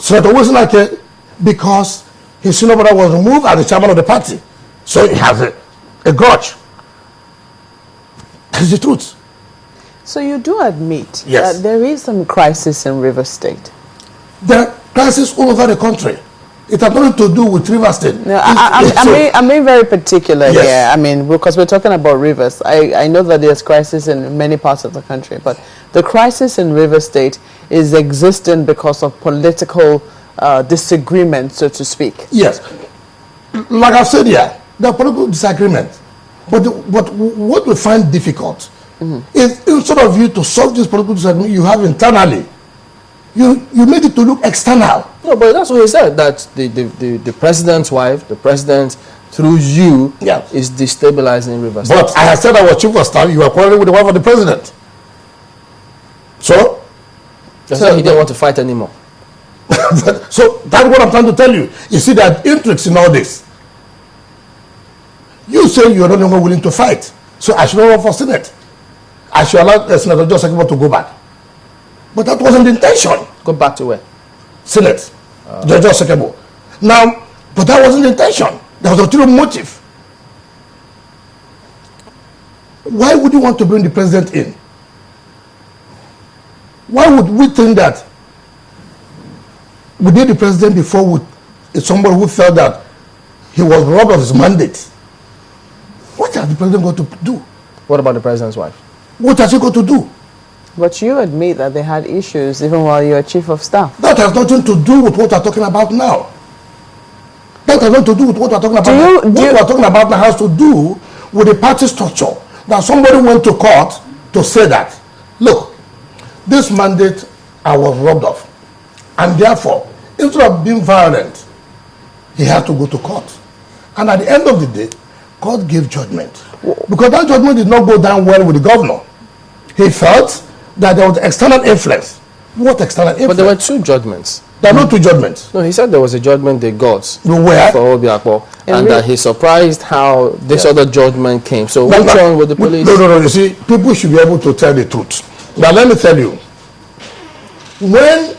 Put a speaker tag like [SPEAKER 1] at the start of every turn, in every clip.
[SPEAKER 1] Senator Wilson Ake, because his senior brother was removed as the chairman of the party. So he has a grudge. That is the truth.
[SPEAKER 2] So you do admit
[SPEAKER 1] yes.
[SPEAKER 2] that there is some crisis in Rivers State?
[SPEAKER 1] There are crises all over the country. It has nothing to do with Rivers State.
[SPEAKER 2] No, I'm being very particular
[SPEAKER 1] yes.
[SPEAKER 2] here. I mean, because we're talking about Rivers. I know that there's crisis in many parts of the country, but the crisis in Rivers State is existing because of political disagreement, so to speak.
[SPEAKER 1] Yes. Like I've said here, there are political disagreements. But what we find difficult is instead of you to solve this political disagreement you have internally, you made it to look external.
[SPEAKER 3] No, but that's what he said, that the president's wife, the president, through you,
[SPEAKER 1] yes.
[SPEAKER 3] is destabilizing Rivers.
[SPEAKER 1] But I have said I was chief of staff, you are quarreling with the wife of the president. So
[SPEAKER 3] he didn't want to fight anymore.
[SPEAKER 1] So that's what I'm trying to tell you. You see, there are intrigues in all this. You say you are no longer willing to fight. So I should not run for Senate. I should allow Senator Joseph to go back. But that wasn't the intention.
[SPEAKER 3] Go back to where?
[SPEAKER 1] Senate. Joseph. Now, but that wasn't the intention. There was a true motive. Why would you want to bring the president in? Why would we think that we did the president before with somebody who felt that he was robbed of his mandate? What has the president got to do?
[SPEAKER 3] What about the president's wife?
[SPEAKER 1] What has he got to do?
[SPEAKER 2] But you admit that they had issues even while you were chief of staff.
[SPEAKER 1] That has nothing to do with what we're talking about now. That has nothing to do with what we're talking about now. What we're talking about now has to do with the party structure. That somebody went to court to say that, look, this mandate I was robbed of. And therefore, instead of being violent, he had to go to court. And at the end of the day, court gave judgment. Because that judgment did not go down well with the governor. He felt that there was external influence. What external influence?
[SPEAKER 3] But there were two judgments.
[SPEAKER 1] There are not two judgments.
[SPEAKER 3] No, he said there was a judgment they got
[SPEAKER 1] where?
[SPEAKER 3] For Obiakpo, and that he surprised how this other judgment came. So which one with the police?
[SPEAKER 1] No. You see, people should be able to tell the truth. Now let me tell you, when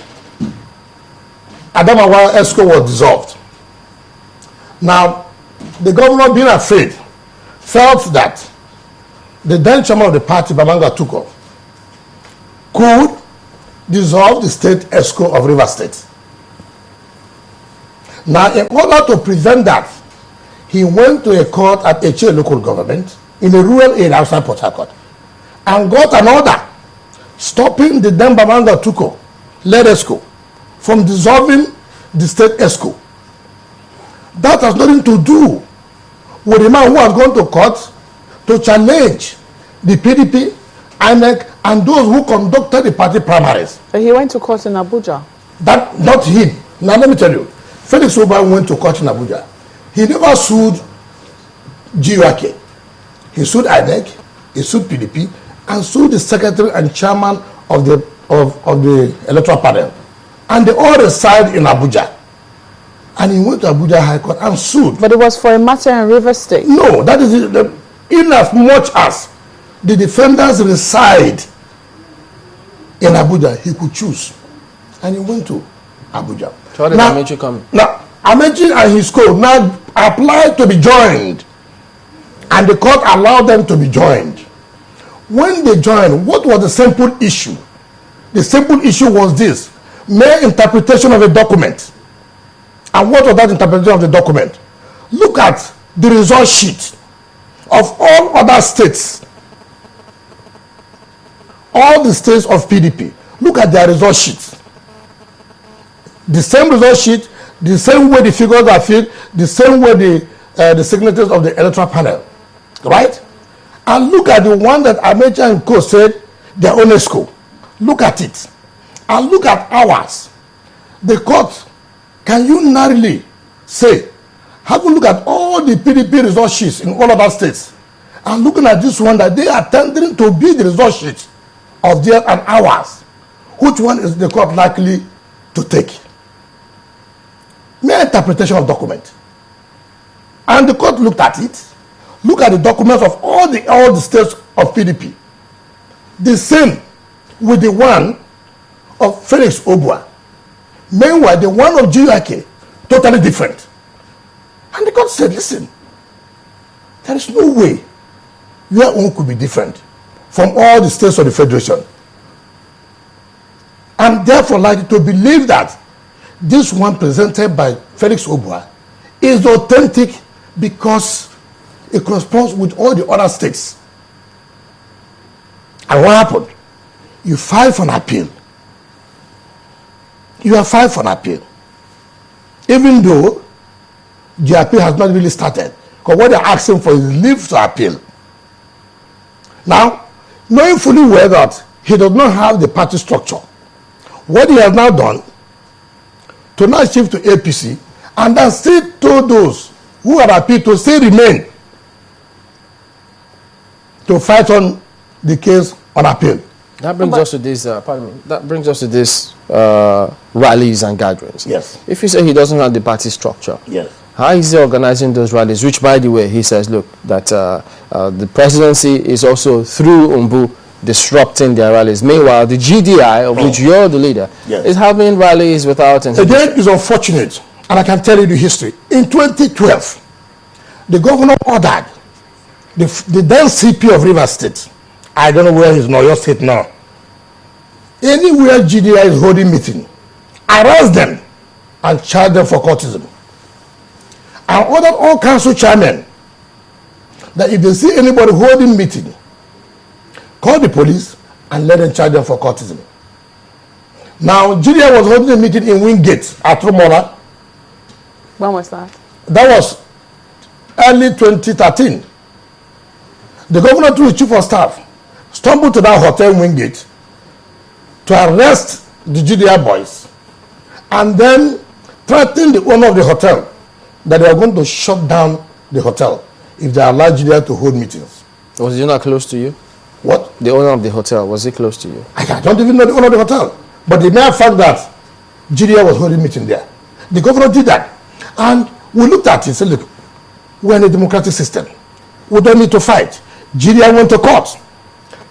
[SPEAKER 1] Adamawa ESCO was dissolved, now the governor, being afraid, felt that the then chairman of the party, Babanga Tuko, could dissolve the state ESCO of Rivers State. Now, in order to prevent that, he went to a court at Eche local government in a rural area outside Port Harcourt and got an order stopping the then Babanga Tuko led ESCO from dissolving the state ESCO. That has nothing to do with the man who has gone to court to challenge the PDP, INEC, and those who conducted the party primaries.
[SPEAKER 2] But he went to court in Abuja.
[SPEAKER 1] That, not him. Now let me tell you, Felix Oba went to court in Abuja. He never sued GUAK. He sued INEC, he sued PDP, and sued the secretary and chairman of the electoral panel. And they all reside in Abuja. And he went to Abuja High Court and sued.
[SPEAKER 2] But it was for a matter in Rivers State.
[SPEAKER 1] No, that is in as much as the defendants reside in Abuja, he could choose. And he went to Abuja.
[SPEAKER 3] So how did Amaechi come?
[SPEAKER 1] Now, Amaechi and his co now applied to be joined. And the court allowed them to be joined. When they joined, what was the simple issue? The simple issue was this: mere interpretation of a document. And what was that interpretation of the document? Look at the result sheet of all other states. All the states of PDP. Look at their result sheets. The same result sheet, the same way the figures are filled, the same way the signatures of the electoral panel. Right? And look at the one that Amaechi and Co said, their own ESCO. Look at it. And look at ours. The court, can you narrowly say, have a look at all the PDP result sheets in all other states, and looking at this one that they are tending to be the result sheet of theirs and ours, which one is the court likely to take? Mere interpretation of document. And the court looked at it, look at the documents of all the states of PDP. The same with the one of Felix Obua. Meanwhile, the one of GUIK, totally different. And the court said, listen, there is no way your own could be different from all the states of the Federation. I'm therefore likely to believe that this one presented by Felix Obua is authentic because it corresponds with all the other states. And what happened? You filed for an appeal. You have filed for an appeal. Even though the appeal has not really started. Because what they're asking for is leave to appeal. Now, knowing fully well that he does not have the party structure, what he has now done to now shift to APC and then still told those who are appealed to still remain to fight on the case on appeal.
[SPEAKER 3] That brings us to this, pardon me, that brings us to this rallies and gatherings.
[SPEAKER 1] Yes.
[SPEAKER 3] If you say he doesn't have the party structure,
[SPEAKER 1] yes,
[SPEAKER 3] how is he organizing those rallies? Which, by the way, he says, look, that the presidency is also through Umbu disrupting their rallies. Meanwhile, the GDI, of which you're the leader,
[SPEAKER 1] yes,
[SPEAKER 3] is having rallies without inhibition.
[SPEAKER 1] Again, it's unfortunate, and I can tell you the history. In 2012, the governor ordered the then CP of Rivers State, I don't know where he's now, your state now, anywhere GDI is holding meeting, arrest them and charge them for courtesan. And ordered all council chairmen that if they see anybody holding meeting, call the police and let them charge them for courtesan. Now, GDI was holding a meeting in Wingate at Rumola.
[SPEAKER 2] When was that?
[SPEAKER 1] That was early 2013. The governor, through his chief of staff, stumbled to that hotel in Wingate to arrest the GDI boys and then threatened the owner of the hotel that they are going to shut down the hotel if they allow GDI to hold meetings.
[SPEAKER 3] Was he not close to you?
[SPEAKER 1] What?
[SPEAKER 3] The owner of the hotel, was he close to you?
[SPEAKER 1] I don't even know the owner of the hotel. But the mere fact that GDI was holding meeting there, the governor did that. And we looked at it and said, look, we're in a democratic system. We don't need to fight. GDI went to court,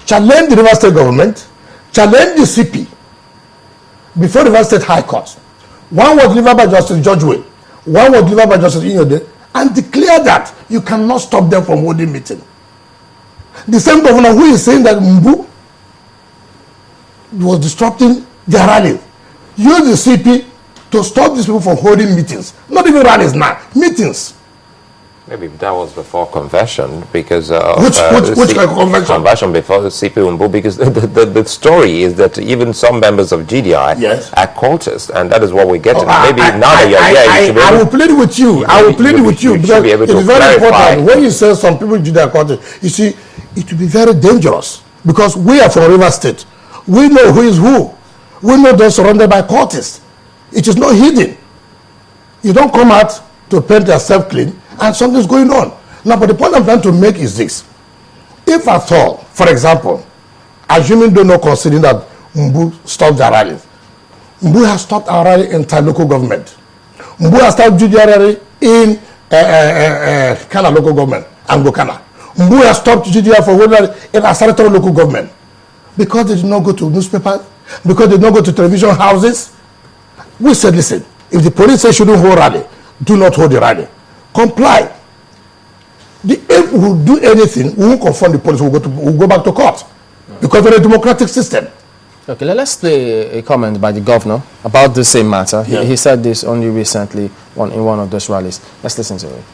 [SPEAKER 1] challenged the Rivers State government, challenged the CP before the Rivers State High Court. One was delivered by Justice George Way, one was delivered by Justice Inyode, and declared that you cannot stop them from holding meeting. The same governor who is saying that Mbu was disrupting their rally used the CP to stop these people from holding meetings. Not even rallies now, meetings.
[SPEAKER 4] Maybe that was before conversion, because
[SPEAKER 1] which conversion?
[SPEAKER 4] Conversion before the CP Umbu, because the story is that even some members of GDI
[SPEAKER 1] yes,
[SPEAKER 4] are cultists, and that is what we get. Maybe now that you're here, you should be
[SPEAKER 1] I will plead with you. I will plead with you because it is very important. When you say some people GDI are cultists, you see, it will be very dangerous because we are from River State. We know who is who. We know they're surrounded by cultists. It is not hidden. You don't come out to paint yourself clean and something's going on. Now, but the point I'm trying to make is this. If at all, for example, assuming do not considering that Mbu stopped their rallies, Mbu has stopped our rally in local government. Mbu has stopped GDI rally in Kana local government, Anglo-Kana. Mbu has stopped GDI for holding rally in Asarato local government. Because they did not go to newspapers, because they did not go to television houses. We said, listen, if the police say shouldn't hold rally, do not hold the rally. Comply. If we do anything, we won't confront the police, we'll go back to court. Because we're a democratic system.
[SPEAKER 3] Okay, let's play a comment by the governor about the same matter.
[SPEAKER 1] Yeah.
[SPEAKER 3] He said this only recently in one of those rallies. Let's listen to it.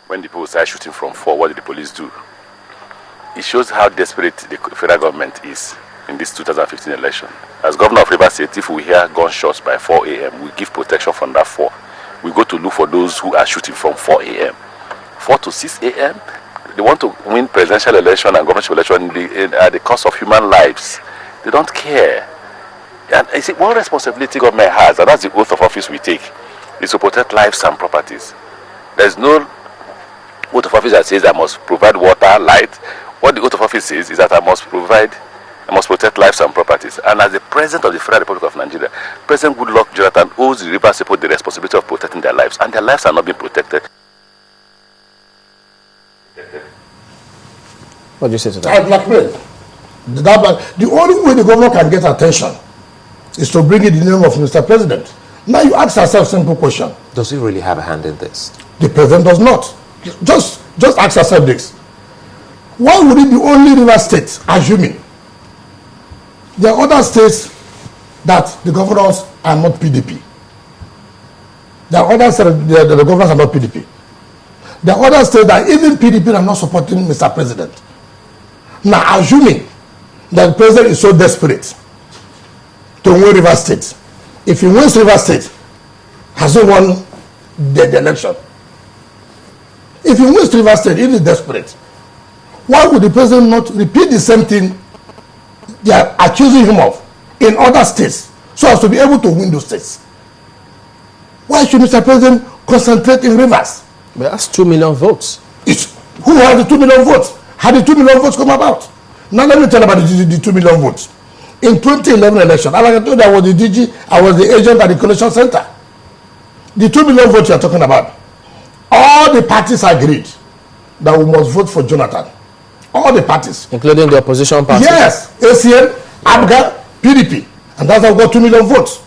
[SPEAKER 5] When the people started shooting from 4, what did the police do? It shows how desperate the federal government is in this 2015 election. As governor of Rivers State, if we hear gunshots by 4 a.m., we give protection from that 4. We go to look for those who are shooting from 4 a.m. 4 to 6 a.m., they want to win presidential election and governorship election at the cost of human lives. They don't care. And I see one responsibility government has, and that's the oath of office we take, is to protect lives and properties. There's no oath of office that says I must provide water, light. What the oath of office says is that I must protect lives and properties. And as the President of the Federal Republic of Nigeria, President Goodluck Jonathan owes the Rivers people the responsibility of protecting their lives, and their lives are not being protected.
[SPEAKER 3] What do you say to that?
[SPEAKER 1] I blackmail. The only way the governor can get attention is to bring in the name of Mr. President. Now you ask yourself a simple question.
[SPEAKER 4] Does he really have a hand in this?
[SPEAKER 1] The president does not. Just ask yourself this. Why would it be only River State, assuming? There are other states that the governors are not PDP. There are other states that the governors are not PDP. There are other states that even PDP are not supporting Mr. President. Now, assuming that the president is so desperate to win River State, if he wins River State, has he won the election? If he wins River State, if he is desperate, why would the president not repeat the same thing they are accusing him of in other states so as to be able to win those states? Why should Mr. President concentrate in Rivers?
[SPEAKER 3] But that's 2 million votes.
[SPEAKER 1] Who has the 2 million votes? How did 2 million votes come about? Now let me tell you about the 2 million votes. In 2011 election, like I told you, I was the DG, I was the agent at the collation center. The 2 million votes you are talking about, all the parties agreed that we must vote for Jonathan. All the parties.
[SPEAKER 3] Including the opposition parties?
[SPEAKER 1] Yes. ACN, ABGA, PDP. And that's how we got 2 million votes.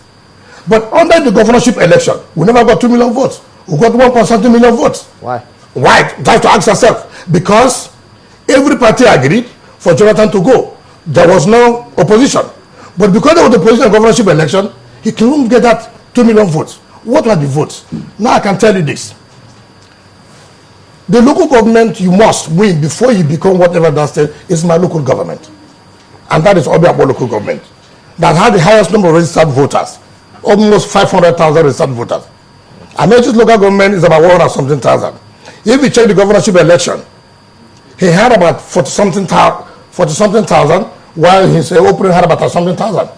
[SPEAKER 1] But under the governorship election, we never got 2 million votes. We got 1.something million votes.
[SPEAKER 3] Why?
[SPEAKER 1] Why? Try to ask yourself. Because every party agreed for Jonathan to go. There was no opposition. But because there was opposition in the governorship election, he couldn't get that 2 million votes. What were the votes? Now I can tell you this. The local government you must win before you become whatever that state is my local government. And that is Obiakpo local government. That had the highest number of registered voters. Almost 500,000 registered voters. Amaechi's local government is about 100-something thousand. If you check the governorship election, he had about 40-something thousand, while his opening had about something thousand.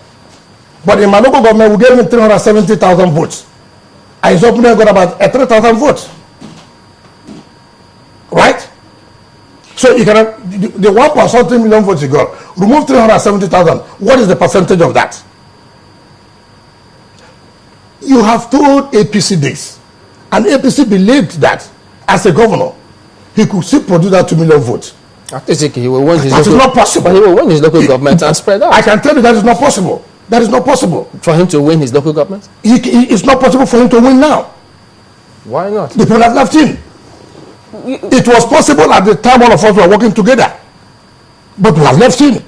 [SPEAKER 1] But in my local government, we gave him 370,000 votes. And his opening got about 3,000 votes. Right? So you can the 1.something million votes you got, remove 370,000. What is the percentage of that? You have told APC this, and APC believed that as a governor, he could still produce that 2 million votes.
[SPEAKER 3] He will win his
[SPEAKER 1] That is not possible.
[SPEAKER 3] But he will win his local government and spread out.
[SPEAKER 1] I can tell you that is not possible. That is not possible.
[SPEAKER 3] For him to win his local government?
[SPEAKER 1] It's not possible for him to win now.
[SPEAKER 3] Why not?
[SPEAKER 1] The people have left him. It was possible at the time all of us were working together. But we have left him.